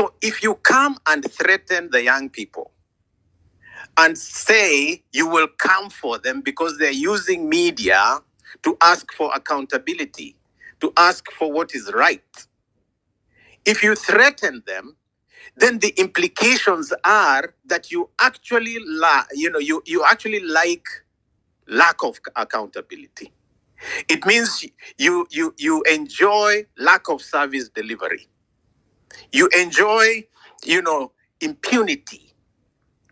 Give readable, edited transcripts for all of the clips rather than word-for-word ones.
So if you come and threaten the young people and say you will come for them because they're using media to ask for accountability, to ask for what is right, if you threaten them, then the implications are that you actually you actually like lack of accountability. It means you enjoy lack of service delivery. You enjoy, impunity.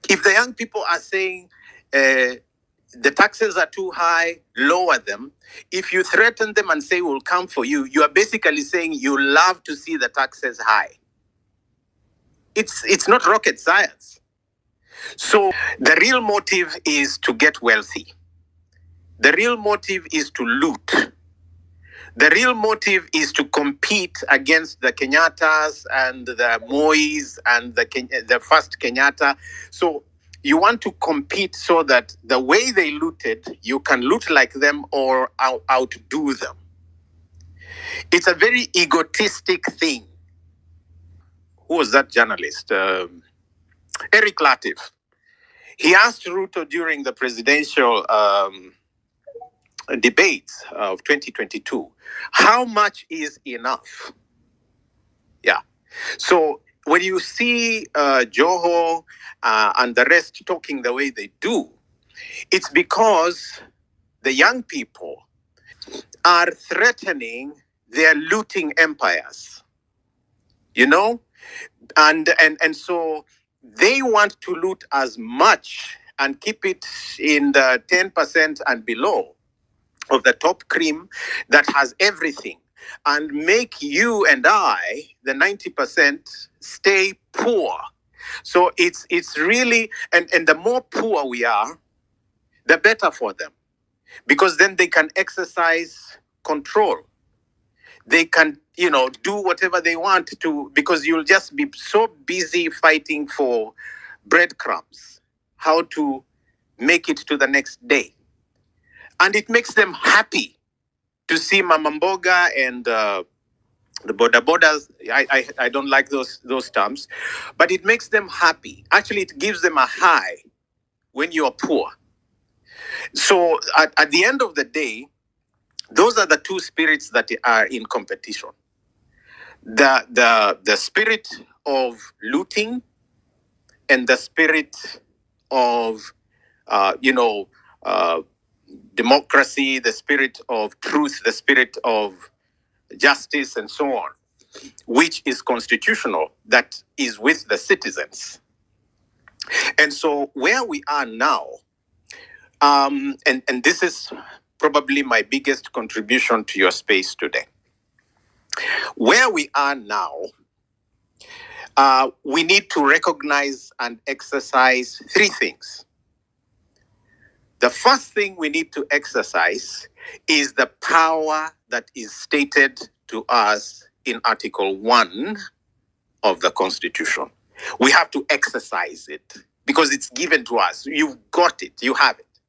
If the young people are saying the taxes are too high, lower them. If you threaten them and say we'll come for you, you are basically saying you love to see the taxes high. It's not rocket science. So the real motive is to get wealthy. The real motive is to loot. The real motive is to compete against the Kenyatas and the Mois and the first Kenyatta. So you want to compete so that the way they looted, you can loot like them or outdo them. It's a very egotistic thing. Who was that journalist? Eric Latif. He asked Ruto during the presidential debates of 2022, how much is enough? Yeah. So when you see Joho and the rest talking the way they do, it's because the young people are threatening their looting empires, and so they want to loot as much and keep it in the 10% and below of the top cream that has everything, and make you and I, the 90%, stay poor. So it's really, and the more poor we are, the better for them, because then they can exercise control. They can, do whatever they want to, because you'll just be so busy fighting for breadcrumbs, how to make it to the next day. And it makes them happy to see Mama Mboga and the border borders. I don't like those terms, but it makes them happy. Actually, it gives them a high when you are poor. So at the end of the day, those are the two spirits that are in competition. The spirit of looting and the spirit of democracy, the spirit of truth, the spirit of justice, and so on, which is constitutional, that is with the citizens. And so where we are now, and this is probably my biggest contribution to your space today. Where we are now, we need to recognize and exercise three things. The first thing we need to exercise is the power that is stated to us in Article 1 of the Constitution. We have to exercise it because it's given to us. You've got it. You have it.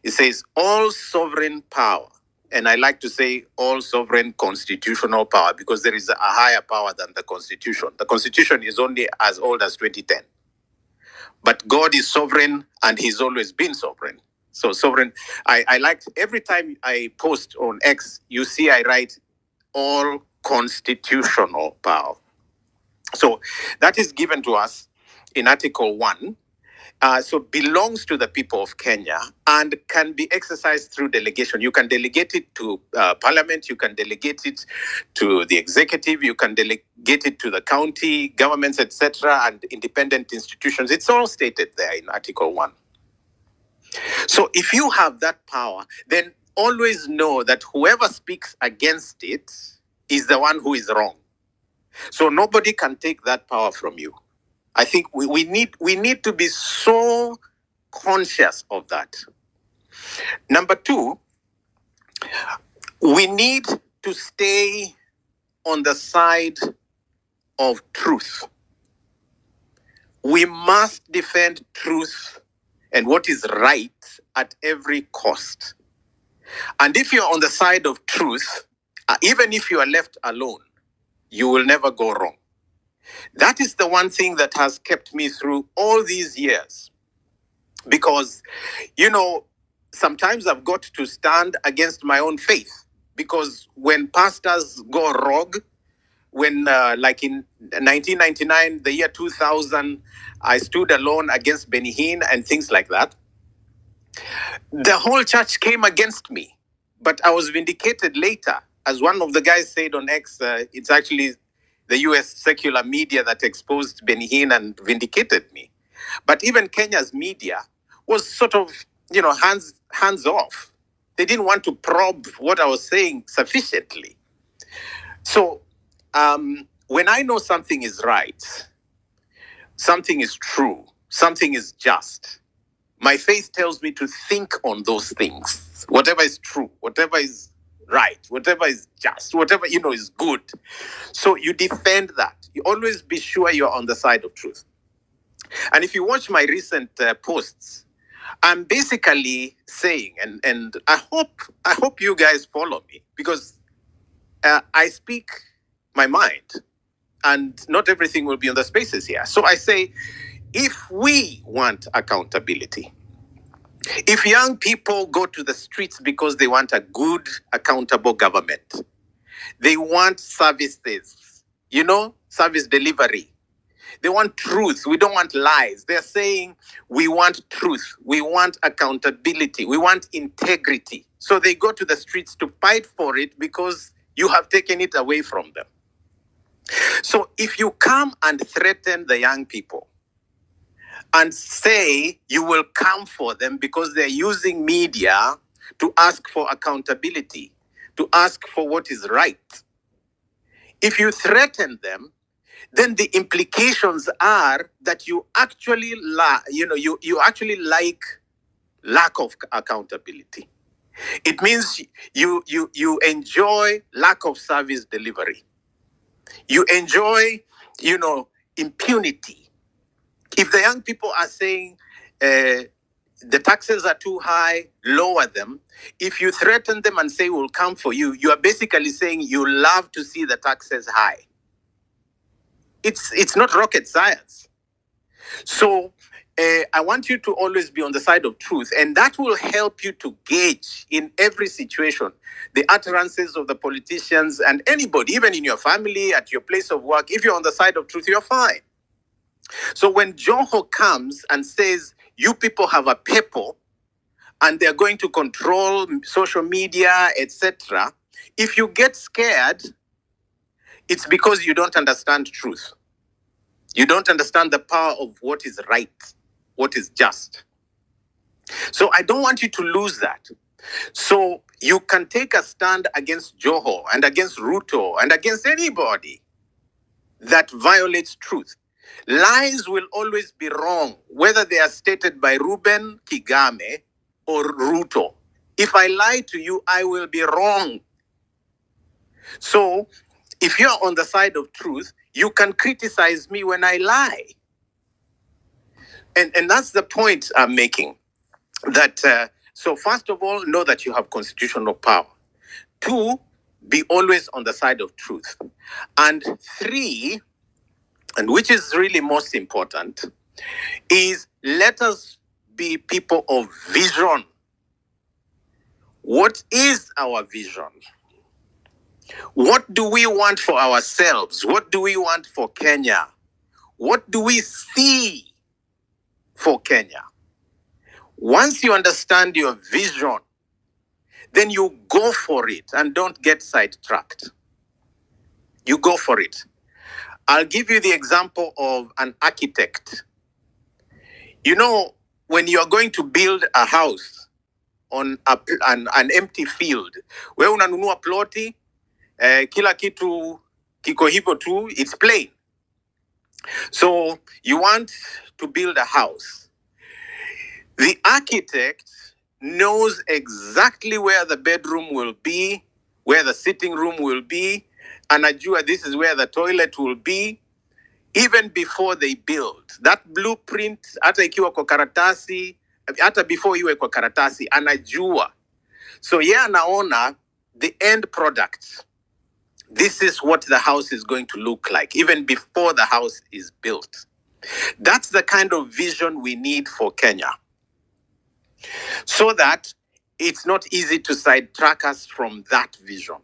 It says all sovereign power. And I like to say all sovereign constitutional power, because there is a higher power than the Constitution. The Constitution is only as old as 2010. But God is sovereign, and he's always been sovereign. So sovereign, I like, every time I post on X, you see I write all constitutional power. So that is given to us in Article 1. So belongs to the people of Kenya and can be exercised through delegation. You can delegate it to parliament, you can delegate it to the executive, you can delegate it to the county governments, etc., and independent institutions. It's all stated there in Article 1. So if you have that power, then always know that whoever speaks against it is the one who is wrong. So nobody can take that power from you. I think we need to be so conscious of that. Number two, we need to stay on the side of truth. We must defend truth and what is right at every cost. And if you're on the side of truth, even if you are left alone, you will never go wrong. That is the one thing that has kept me through all these years. Because, sometimes I've got to stand against my own faith. Because when pastors go rogue, when, like in 1999, the year 2000, I stood alone against Benny Hinn and things like that, the whole church came against me. But I was vindicated later. As one of the guys said on X, it's actually the US secular media that exposed Benny Hinn and vindicated me. But even Kenya's media was sort of, hands off. They didn't want to probe what I was saying sufficiently. So when I know something is right, something is true, something is just, my faith tells me to think on those things. Whatever is true, whatever is right, whatever is just, whatever, is good. So you defend that. You always be sure you're on the side of truth. And if you watch my recent posts, I'm basically saying, and I hope you guys follow me, because I speak my mind, and not everything will be on the spaces here. So I say, if we want accountability, if young people go to the streets because they want a good, accountable government, they want services, service delivery. They want truth. We don't want lies. They're saying we want truth. We want accountability. We want integrity. So they go to the streets to fight for it because you have taken it away from them. So if you come and threaten the young people and say you will come for them because they're using media to ask for accountability, to ask for what is right, if you threaten them, then the implications are that you actually you actually like lack of accountability. It means you enjoy lack of service delivery. You enjoy, impunity. If the young people are saying the taxes are too high, lower them. If you threaten them and say we'll come for you, you are basically saying you love to see the taxes high. It's not rocket science. So I want you to always be on the side of truth, and that will help you to gauge in every situation the utterances of the politicians and anybody, even in your family, at your place of work. If you're on the side of truth, you're fine. So when Joho comes and says, you people have a people and they're going to control social media, etc., if you get scared, it's because you don't understand truth. You don't understand the power of what is right, what is just. So I don't want you to lose that. So you can take a stand against Joho and against Ruto and against anybody that violates truth. Lies will always be wrong, whether they are stated by Ruben, Kigame, or Ruto. If I lie to you, I will be wrong. So if you're on the side of truth, you can criticize me when I lie. And that's the point I'm making. That so first of all, know that you have constitutional power. 2, be always on the side of truth. And 3, and which is really most important, is let us be people of vision. What is our vision? What do we want for ourselves? What do we want for Kenya? What do we see for Kenya? Once you understand your vision, then you go for it and don't get sidetracked. You go for it. I'll give you the example of an architect. When you're going to build a house on an empty field, we unanunua ploti, kila kitu kiko hivyo tu, it's plain. So you want to build a house. The architect knows exactly where the bedroom will be, where the sitting room will be, anajua this is where the toilet will be, even before they build. That blueprint, hata ikiwa kwa karatasi, hata before iwe kwa karatasi, anajua. So anaona the end product. This is what the house is going to look like, even before the house is built. That's the kind of vision we need for Kenya, so that it's not easy to sidetrack us from that vision.